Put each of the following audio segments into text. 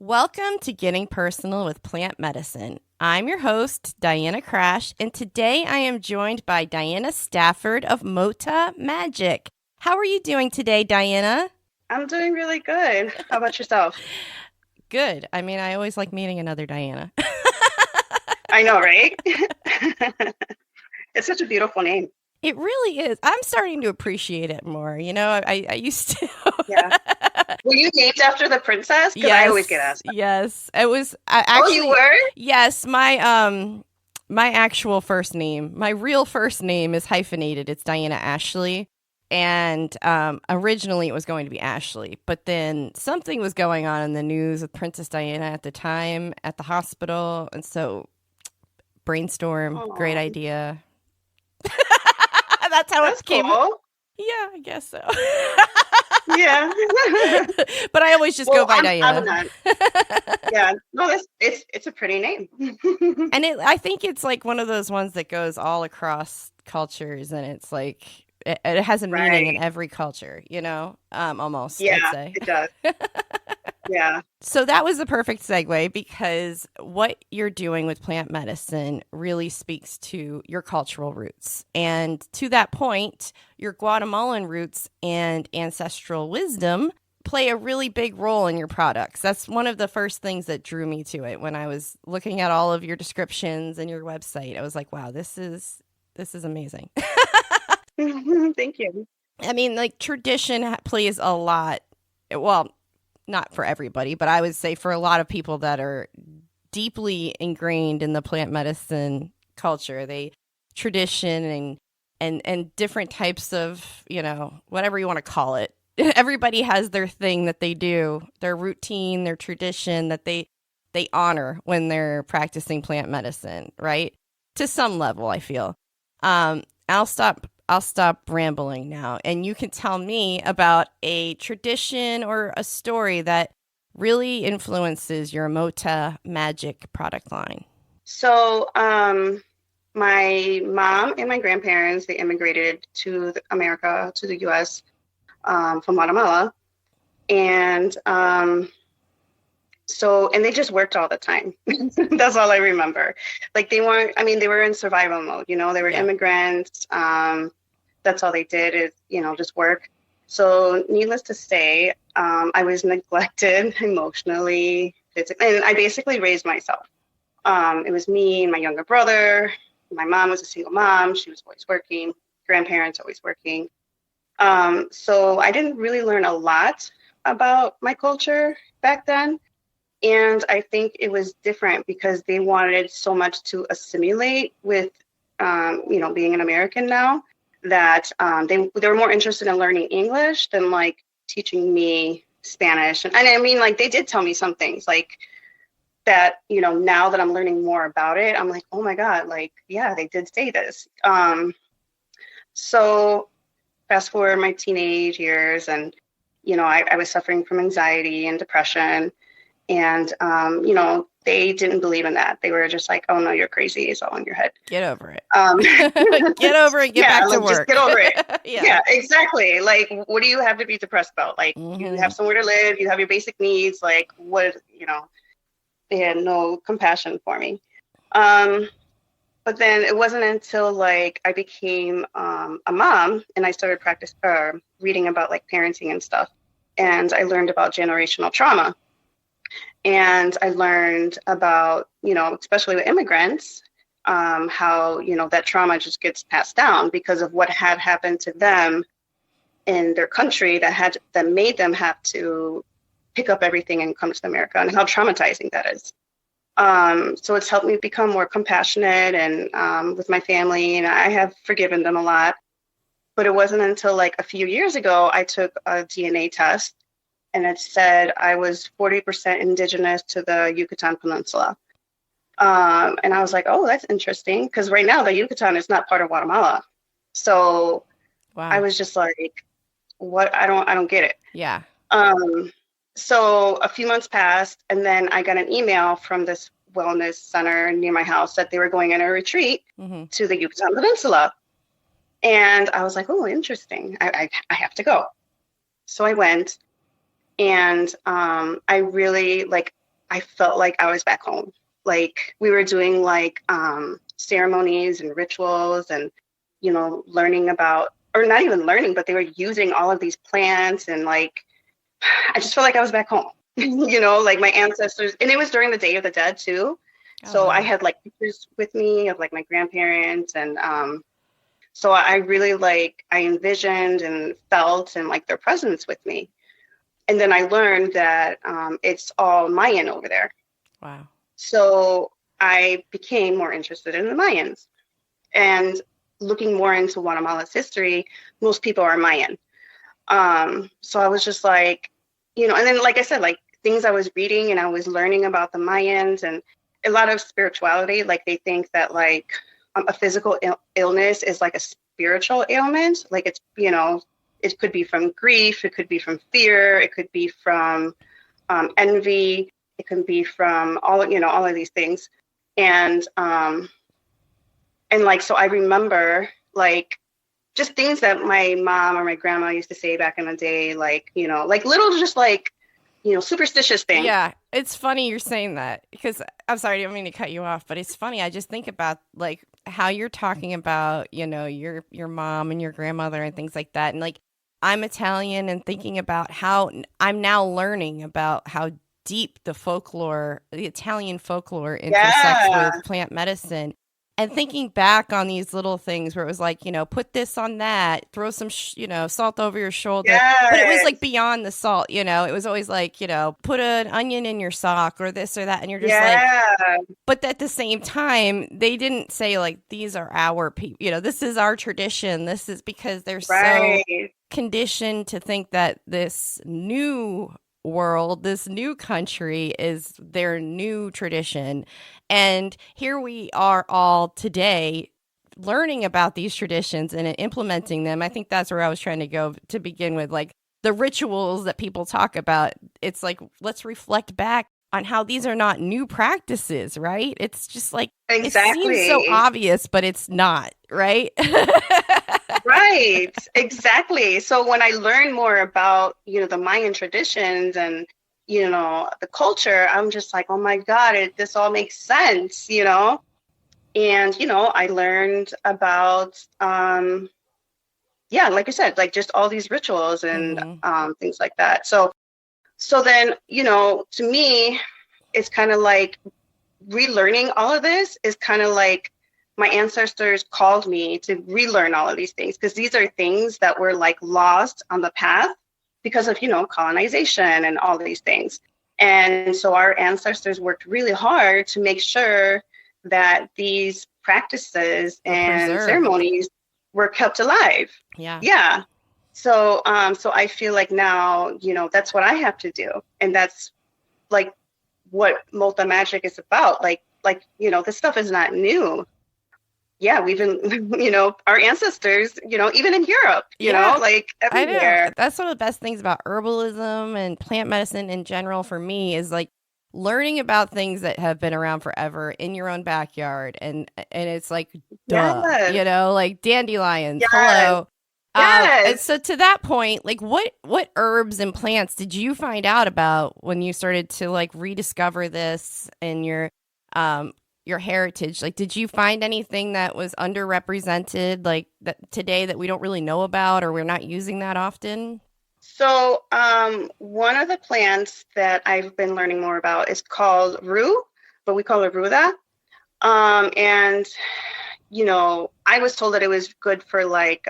Welcome to Getting Personal with Plant Medicine. I'm your host, Diana Krach, and today I am joined by Diana Stafford of Mota Magick. How are you doing today, Diana? I'm doing really good. How about yourself? Good. I mean, I always like meeting another Diana. I know, right? It's such a beautiful name. It really is. I'm starting to appreciate it more. You know, I used to. Yeah. Were you named after the princess? Because I always get Yes, asked that. yes. It was I Oh, you actually were? yes, my actual first name, my real first name is hyphenated. It's Diana Ashley. And originally it was going to be Ashley, but then something was going on in the news with Princess Diana at the time at the hospital. And so brainstorm, great Oh, idea. That's how that's it came. cool. Yeah, I guess so. Yeah. But I always just go Well, by I'm Diana. not. Yeah. No, it's a pretty name. And I think it's like one of those ones that goes all across cultures, and it's like it has a meaning in Right. every culture, you know, almost, I'd Yeah, say. it does. Yeah. So that was the perfect segue because what you're doing with plant medicine really speaks to your cultural roots. And to that point, your Guatemalan roots and ancestral wisdom play a really big role in your products. That's one of the first things that drew me to it when I was looking at all of your descriptions and your website. I was like, wow, this is amazing. Thank you. I mean, like tradition plays a lot. Well, not for everybody, but I would say for a lot of people that are deeply ingrained in the plant medicine culture, they tradition and different types of, you know, whatever you want to call it. Everybody has their thing that they do, their routine, their tradition that they honor when they're practicing plant medicine, right? To some level, I feel. I'll stop rambling now, and you can tell me about a tradition or a story that really influences your Mota Magick product line. So, my mom and my grandparents, they immigrated to America, to the US, from Guatemala. And and they just worked all the time. That's all I remember. Like they weren't, I mean, they were in survival mode, they were Yeah. immigrants. That's all they did is, just work. So needless to say, I was neglected emotionally, physically, and I basically raised myself. It was me and my younger brother. My mom was a single mom. She was always working. Grandparents always working. So I didn't really learn a lot about my culture back then. And I think it was different because they wanted so much to assimilate with, being an American now that they were more interested in learning English than like teaching me Spanish. And I mean, like they did tell me some things like that, now that I'm learning more about it, I'm like, oh my God, like, yeah, they did say this. So fast forward my teenage years and, I was suffering from anxiety and depression. And, they didn't believe in that. They were just like, oh, no, you're crazy. It's all in your head. Get over it. Um, Get over it. Get yeah, back to like just work. get over it. Yeah. Yeah, exactly. Like, what do you have to be depressed about? Like, you Hmm. have somewhere to live, you have your basic needs. Like, what, they had no compassion for me. Um, but then it wasn't until like I became a mom and I started reading about like parenting and stuff. And I learned about generational trauma. And I learned about, especially with immigrants, how, that trauma just gets passed down because of what had happened to them in their country that made them have to pick up everything and come to America, and how traumatizing that is. So it's helped me become more compassionate and with my family, and I have forgiven them a lot. But it wasn't until like a few years ago I took a DNA test and it said I was 40% indigenous to the Yucatan Peninsula. And I was like, oh, that's interesting, because right now the Yucatan is not part of Guatemala. So I Wow. was just like, what? I don't get it. Yeah. Um, so a few months passed, and then I got an email from this wellness center near my house that they were going on a retreat Hmm. to the Yucatan Peninsula. And I was like, oh, interesting. I have to go. So I went. And I really like I felt like I was back home. Like we were doing like ceremonies and rituals and, you know, learning about, or not even learning, but they were using all of these plants. And like, I just felt like I was back home, you know, like my ancestors. And it was during the Day of the Dead too. So I had like pictures with me of like my grandparents. And so I really like, I envisioned and felt and like their presence with me. And then I learned that it's all Mayan over there. Wow. So I became more interested in the Mayans. And looking more into Guatemala's history, most people are Mayan. So I was just like, you know, and then like I said, like things I was reading and I was learning about the Mayans and a lot of spirituality. Like they think that like a physical illness is like a spiritual ailment. Like it's, you know, it could be from grief, it could be from fear, it could be from envy, it can be from all, you know, all of these things. And like, so I remember like just things that my mom or my grandma used to say back in the day, like, you know, like little, just like, you know, superstitious things. Yeah, it's funny you're saying that because I'm sorry, I didn't mean to cut you off, but it's funny. I just think about like how you're talking about, you know, your mom and your grandmother and things like that. And like, I'm Italian and thinking about how I'm now learning about how deep the folklore, the Italian folklore intersects with plant medicine. And thinking back on these little things where it was like, you know, put this on that, throw some, you know, salt over your shoulder. Yes. But it was like beyond the salt, you know, it was always like, you know, put an onion in your sock or this or that. And you're just like, but at the same time, they didn't say like, these are our people, you know, this is our tradition. This is because they're so conditioned to think that this new world, this new country is their new tradition. And here we are all today learning about these traditions and implementing them. I think that's where I was trying to go to begin with, like the rituals that people talk about. It's like, let's reflect back on how these are not new practices, right? It's just like, it seems so obvious, but it's not, right? Right, exactly. So when I learned more about, you know, the Mayan traditions and, you know, the culture, I'm just like, oh my God, this all makes sense, you know? And, you know, I learned about, like I said, like just all these rituals and things like that. So then, you know, to me, it's kind of like relearning all of this is kind of like my ancestors called me to relearn all of these things because these are things that were like lost on the path because of, you know, colonization and all these things. And so our ancestors worked really hard to make sure that these practices and ceremonies were kept alive. Yeah. So I feel like now, you know, that's what I have to do. And that's like what Mota Magick is about. Like, you know, this stuff is not new. Yeah, we've been, you know, our ancestors, you know, even in Europe, you know, like everywhere. I know. That's one of the best things about herbalism and plant medicine in general for me is like learning about things that have been around forever in your own backyard. And it's like, duh, you know, like dandelions. Hello. And so to that point, like what herbs and plants did you find out about when you started to like rediscover this in your heritage? Like, did you find anything that was underrepresented, like that today that we don't really know about or we're not using that often? So one of the plants that I've been learning more about is called rue, but we call it ruda. And, you know, I was told that it was good for like,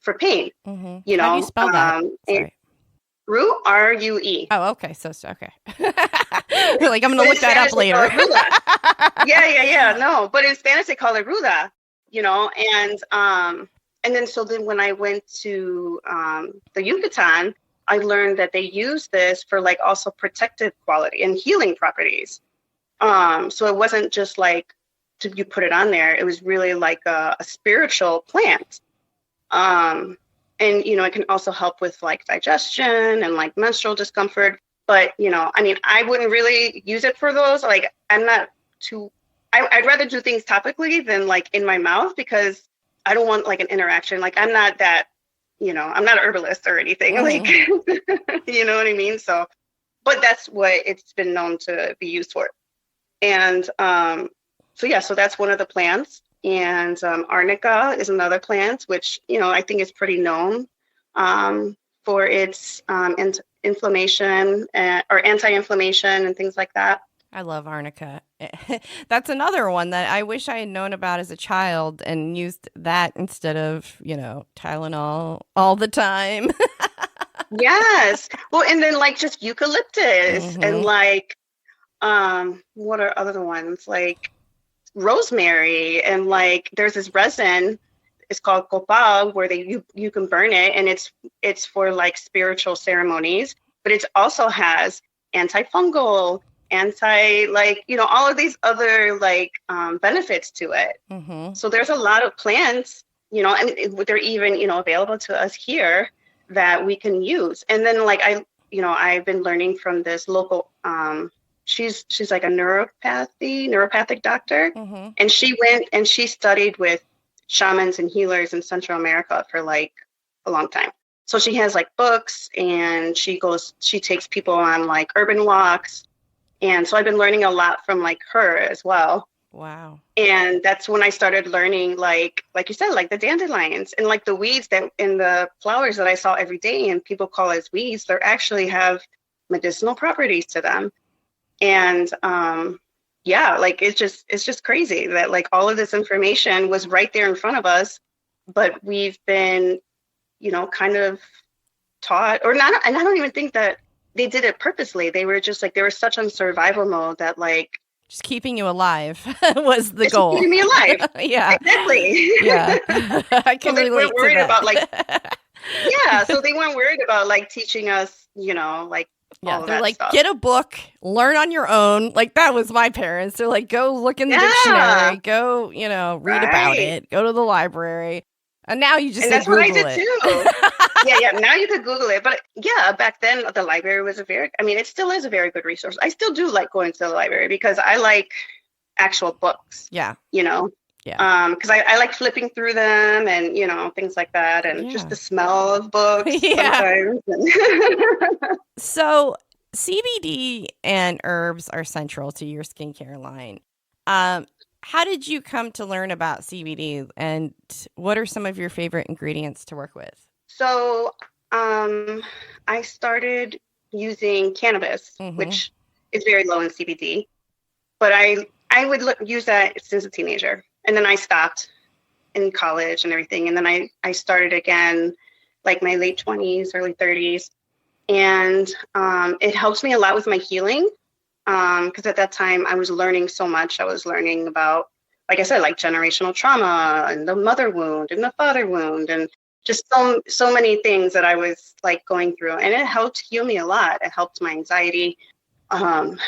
for pain, you know. How do you spell that? Rue, R-U-E. Oh, okay. So okay. Like, I'm going to look that up later. Yeah. No, but in Spanish they call it ruda, you know, and then when I went to the Yucatan, I learned that they use this for like also protective quality and healing properties. So it wasn't just like you put it on there. It was really like a spiritual plant. And, you know, it can also help with like digestion and like menstrual discomfort. But, you know, I mean, I wouldn't really use it for those. Like, I'm not I'd rather do things topically than like in my mouth because I don't want like an interaction. Like, I'm not that, you know, I'm not a herbalist or anything. Like, you know what I mean? So but that's what it's been known to be used for. And so that's one of the plants. And arnica is another plant, which, I think is pretty known for its inflammation or anti-inflammation and things like that. I love arnica. That's another one that I wish I had known about as a child and used that instead of, Tylenol all the time. Yes. Well, and then like just eucalyptus and like, what are other ones? Like rosemary, and like there's this resin, it's called copal, where you can burn it, and it's for like spiritual ceremonies, but it also has antifungal, all of these other benefits to it. So there's a lot of plants, and they're even available to us here that we can use. And then I've been learning from this local she's like a neuropathic doctor, and she went and she studied with shamans and healers in Central America for like a long time. So she has like books, and she takes people on like urban walks. And so I've been learning a lot from like her as well. Wow. And that's when I started learning, like you said, like the dandelions and like the weeds in the flowers that I saw every day and people call as weeds, they actually have medicinal properties to them. And it's just crazy that like all of this information was right there in front of us, but we've been, kind of taught or not. And I don't even think that they did it purposely. They were just like, they were such on survival mode that like, just keeping you alive was the goal. Keeping me alive. Yeah. Exactly. Yeah. I can relate to that. About so they weren't worried about like teaching us, all they're like, stuff. Get a book, learn on your own. Like that was my parents. They're like, go look in the dictionary, go, read about it, go to the library. And now you just that's Google what I did too. Yeah. Now you could Google it. But yeah, back then the library was it still is a very good resource. I still do like going to the library because I like actual books. Yeah. Yeah. Because I like flipping through them and, things like that. And just the smell of books sometimes. So CBD and herbs are central to your skincare line. How did you come to learn about CBD, and what are some of your favorite ingredients to work with? So I started using cannabis, which is very low in CBD, but I would use that since a teenager. And then I stopped in college and everything. And then I started again, like my late 20s, early 30s. And it helps me a lot with my healing. Because at that time I was learning so much. I was learning about, like I said, like generational trauma and the mother wound and the father wound and just so many things that I was like going through. And it helped heal me a lot. It helped my anxiety. And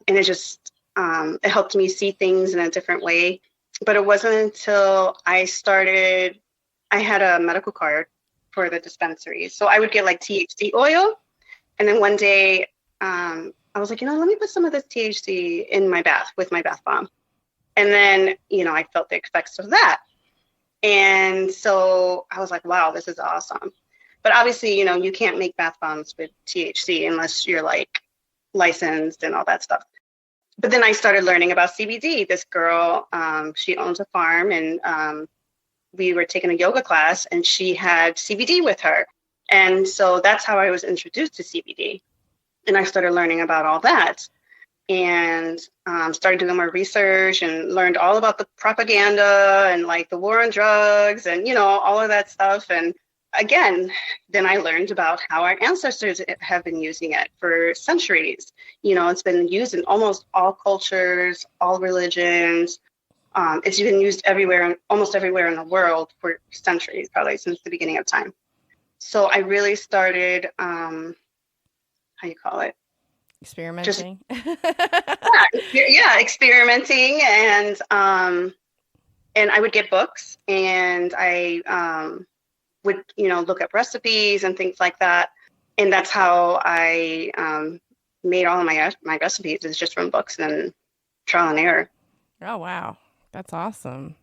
it just, it helped me see things in a different way. But it wasn't until I had a medical card for the dispensary. So I would get like THC oil. And then one day, I was like, let me put some of this THC in my bath with my bath bomb. And then, I felt the effects of that. And so I was like, wow, this is awesome. But obviously, you can't make bath bombs with THC unless you're like licensed and all that stuff. But then I started learning about CBD. This girl, she owns a farm, and we were taking a yoga class, and she had CBD with her. And so that's how I was introduced to CBD. And I started learning about all that, and started doing more research and learned all about the propaganda and like the war on drugs and, all of that stuff. And again, then I learned about how our ancestors have been using it for centuries. It's been used in almost all cultures, all religions. It's been used almost everywhere in the world for centuries, probably since the beginning of time. So I really started, how you call it? Experimenting. Experimenting. And I would get books, and I would, look up recipes and things like that. And that's how I made all of my recipes, is just from books and trial and error. Oh, wow. That's awesome.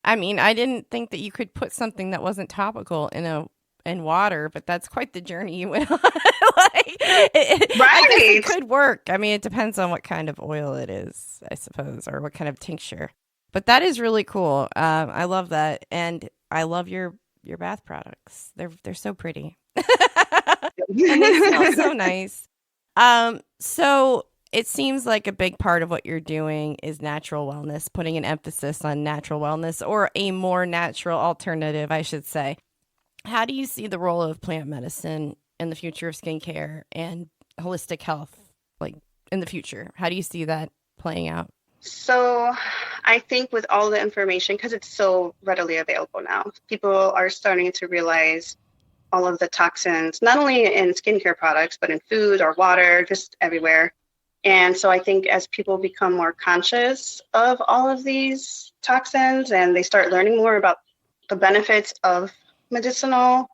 I mean, I didn't think that you could put something that wasn't topical in and water, but that's quite the journey you went on. I guess it could work. I mean, it depends on what kind of oil it is, I suppose, or what kind of tincture. But that is really cool. I love that, and I love your bath products. They're so pretty, and they smell so nice. So it seems like a big part of what you're doing is natural wellness, putting an emphasis on natural wellness, or a more natural alternative, I should say. How do you see the role of plant medicine in the future of skincare and holistic health, like in the future? How do you see that playing out? So I think with all the information, because it's so readily available now, people are starting to realize all of the toxins, not only in skincare products, but in food or water, just everywhere. And so I think as people become more conscious of all of these toxins and they start learning more about the benefits of medicinal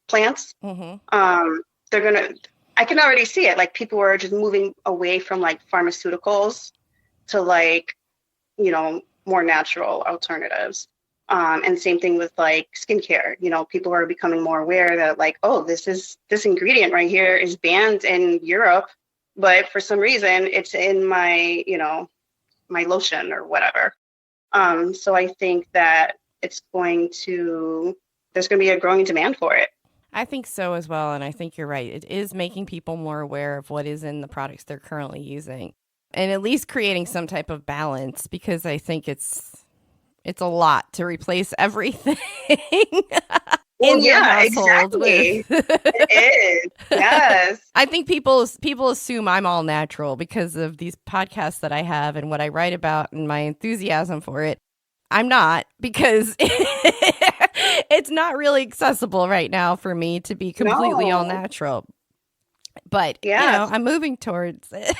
plants, they're going to, I can already see it. Like people are just moving away from like pharmaceuticals to like, you know, more natural alternatives. And same thing with like skincare, you know, people are becoming more aware that like, oh, this ingredient right here is banned in Europe, but for some reason it's in my, you know, my lotion or whatever. So I think that there's going to be a growing demand for it. I think so as well. And I think you're right. It is making people more aware of what is in the products they're currently using, and at least creating some type of balance, because I think it's a lot to replace everything in your household. Exactly. It is. Yes. I think people assume I'm all natural because of these podcasts that I have and what I write about and my enthusiasm for it. I'm not, because it's not really accessible right now for me to be completely all natural. But, you know, I'm moving towards it.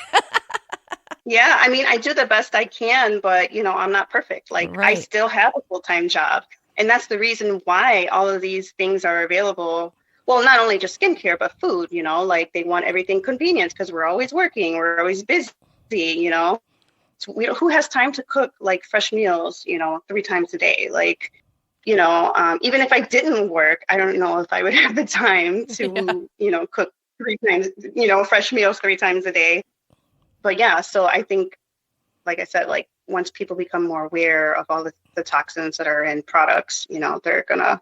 Yeah, I mean, I do the best I can, but, you know, I'm not perfect. Like, I still have a full-time job. And that's the reason why all of these things are available. Well, not only just skincare, but food, you know, like they want everything convenience because we're always working, we're always busy, you know. So who has time to cook like fresh meals, you know, 3 times a day? Like, you know, even if I didn't work, I don't know if I would have the time to, you know, cook 3 times, you know, fresh meals 3 times a day. But yeah, so I think, like I said, like once people become more aware of all the toxins that are in products, you know, they're going to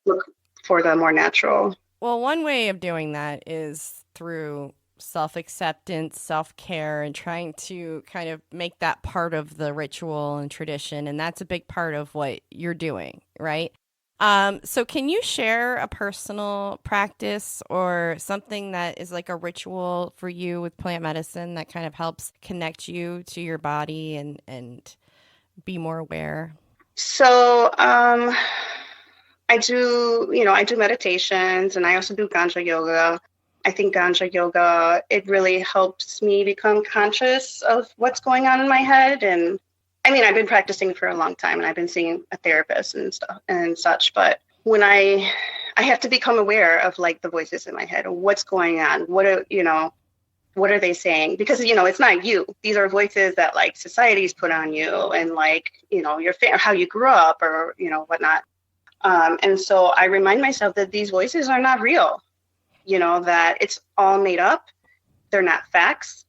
look for the more natural. Well, one way of doing that is through self-acceptance, self-care, and trying to kind of make that part of the ritual and tradition. And that's a big part of what you're doing, right? So can you share a personal practice or something that is like a ritual for you with plant medicine that kind of helps connect you to your body and be more aware? So I do meditations, and I also do Ganja yoga. I think Ganja yoga, it really helps me become conscious of what's going on in my head. And I mean, I've been practicing for a long time, and I've been seeing a therapist and stuff and such. But when I have to become aware of like the voices in my head, what's going on, what are they saying? Because, you know, it's not you. These are voices that like society's put on you, and like, you know, your how you grew up, or, you know, whatnot. And so I remind myself that these voices are not real, you know, that it's all made up. They're not facts.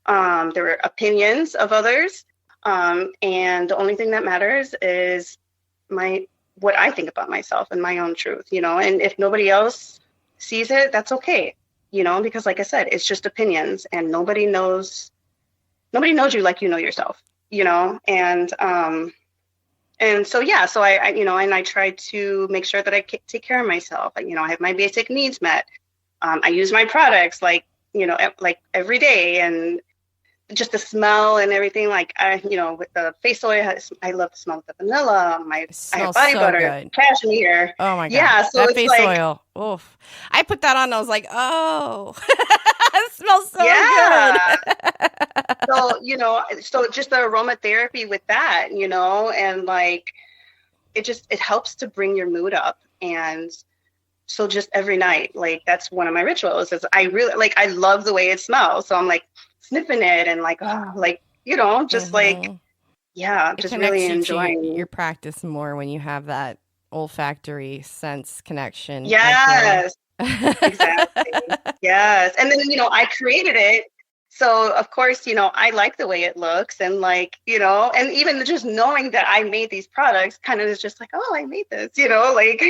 They're opinions of others. And the only thing that matters is what I think about myself and my own truth, you know, and if nobody else sees it, that's okay, you know, because like I said, it's just opinions, and nobody knows you like you know yourself, you know, and so, yeah, so I you know, and I try to make sure that I take care of myself. You know, I have my basic needs met. I use my products like, you know, like every day, and just the smell and everything. Like, you know, with the face oil, I love the smell of the vanilla. I have body butter, good. Cashmere. Oh my God. Yeah. So that it's face like, oil. Oof. I put that on and I was like, oh, it smells so good. So, you know, so just the aromatherapy with that, you know, and like, it helps to bring your mood up. And so just every night, like that's one of my rituals, is I really like, I love the way it smells. So I'm like sniffing it and like, oh, like, you know, just like, yeah, just really enjoying your practice more when you have that olfactory sense connection. Yes, exactly. Yes. And then, I created it. So of course, I like the way it looks, and like, and even just knowing that I made these products kind of is just like, oh, I made this, like.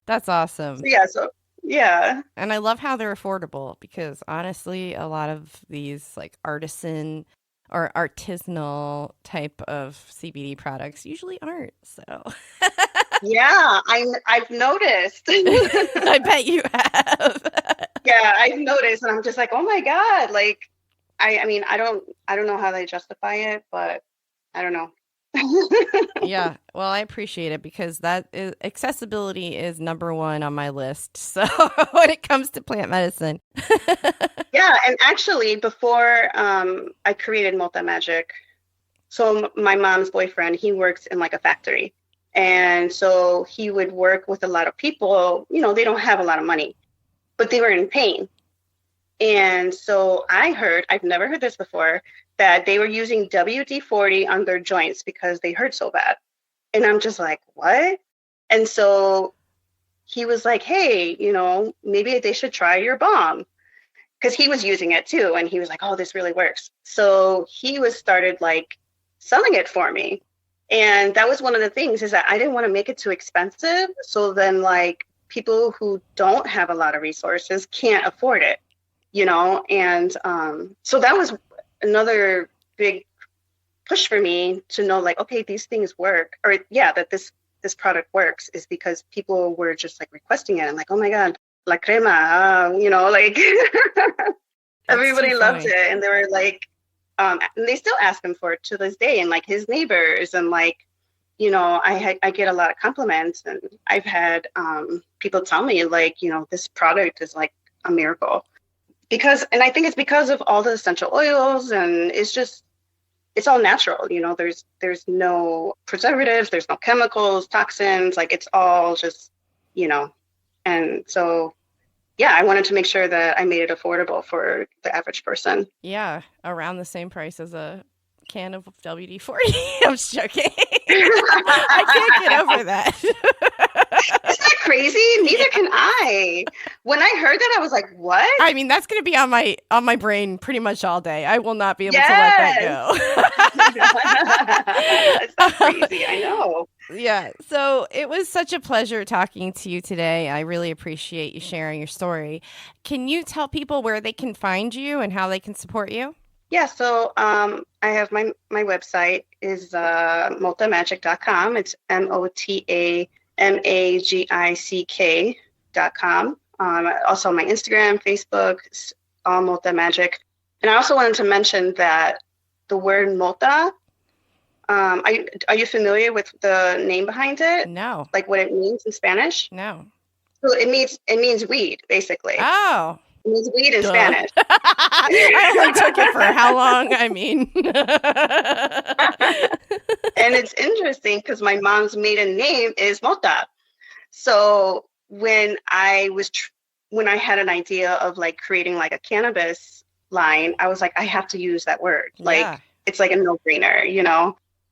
That's awesome. Yeah. And I love how they're affordable, because honestly, a lot of these like artisan or artisanal type of CBD products usually aren't. So yeah, I've noticed. I bet you have. Yeah, I've noticed, and I'm just like, oh my God, like, I mean, I don't know how they justify it, but I don't know. Yeah, well, I appreciate it, because accessibility is number one on my list. So when it comes to plant medicine. Yeah, and actually, before I created Mota Magick, so my mom's boyfriend, he works in like a factory, and so he would work with a lot of people. They don't have a lot of money, but they were in pain. And so I've never heard this before, that they were using WD-40 on their joints because they hurt so bad. And I'm just like, what? And so he was like, hey, maybe they should try your balm, because he was using it too. And he was like, oh, this really works. So he started like selling it for me. And that was one of the things, is that I didn't want to make it too expensive. So then like people who don't have a lot of resources can't afford it. And so that was another big push for me to know, like, okay, these things work, or that this product works, is because people were just like requesting it, and like, oh my God, la crema, like everybody loves it, and they were like, and they still ask him for it to this day, and like his neighbors, and like, I get a lot of compliments, and I've had people tell me like, this product is like a miracle. And I think it's because of all the essential oils, and it's all natural. There's no preservatives, there's no chemicals, toxins, like it's all just, and so, yeah, I wanted to make sure that I made it affordable for the average person. Yeah, around the same price as a can of WD-40. I'm just joking. I can't get over that. Isn't that crazy? Neither can I. When I heard that, I was like, what? I mean, that's going to be on my brain pretty much all day. I will not be able to let that go. It's not crazy. I know. Yeah. So it was such a pleasure talking to you today. I really appreciate you sharing your story. Can you tell people where they can find you and how they can support you? Yeah, so I have my website is motamagick.com. It's MOTAMAGICK.com. Also my Instagram, Facebook, all Mota Magick. And I also wanted to mention that the word Mota, are you familiar with the name behind it? No. Like what it means in Spanish? No. So it means weed, basically. Oh. It means weed in Spanish. I only took it for how long? I mean. And it's interesting because my mom's maiden name is Mota. So when I had an idea of like creating like a cannabis line, I was like, I have to use that word. Like, it's like a no-brainer,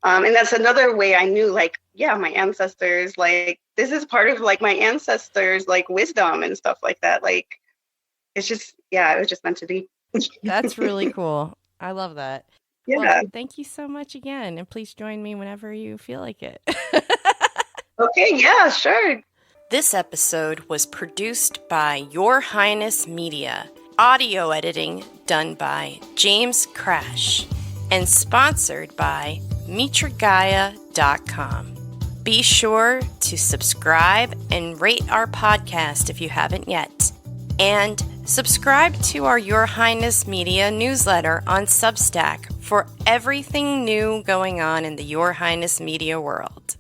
and that's another way I knew, like, yeah, my ancestors, like, this is part of like my ancestors, like wisdom and stuff like that. Like, it's just, it was just meant to be. That's really cool. I love that. Yeah. Well, thank you so much again. And please join me whenever you feel like it. Okay. Yeah, sure. This episode was produced by Your Highness Media. Audio editing done by James Krach. And sponsored by mitragaya.com. Be sure to subscribe and rate our podcast if you haven't yet. And subscribe to our Your Highness Media newsletter on Substack for everything new going on in the Your Highness Media world.